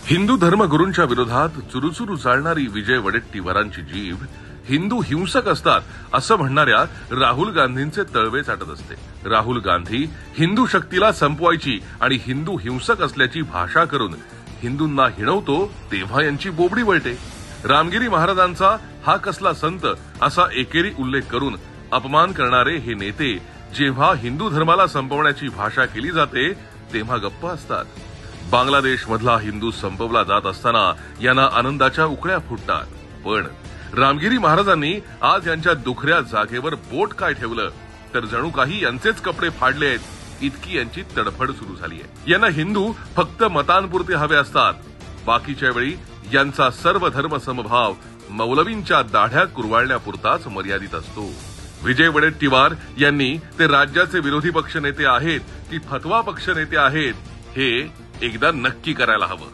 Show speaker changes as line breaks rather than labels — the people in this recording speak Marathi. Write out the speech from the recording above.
हिंदू धर्मगुरूंच्या विरोधात चुरूचुरू चालणारी विजय वडेट्टीवारांची जीभ हिंदू हिंसक असतात असं म्हणणाऱ्या राहुल गांधींचे तळवे चाटत असते। राहुल गांधी हिंदू शक्तीला संपवायची आणि हिंदू हिंसक असल्याची भाषा करून हिंदूंना हिणवतो तेव्हा यांची बोबडी वळते। रामगिरी महाराजांचा हा कसला संत असा एकेरी उल्लेख करून अपमान करणारे हे नेते जेव्हा हिंदू धर्माला संपवण्याची भाषा केली जाते तेव्हा गप्प असतात। बांगलादेश मधला हिंदू संपवला जात असताना यांना आनंदाच्या उकळ्या फुटतात, पण रामगिरी महाराजांनी आज यांच्या दुखऱ्या जागेवर बोट काय ठेवलं तर जणू काही यांचेच कपडे फाडले आहेत इतकी यांची तडफड सुरू झाली आहे। यांना हिंदू फक्त मतांपुरते हवे असतात, बाकीच्या वेळी यांचा सर्व धर्म समभाव मौलवींच्या दाढ्या कुरवाळण्यापुरताच मर्यादित असतो। विजय वडेट्टीवार यांनी ते राज्याचे विरोधी पक्ष नेते आहेत की फतवा पक्ष नेते आहेत हे एकदा नक्की करायला हवं।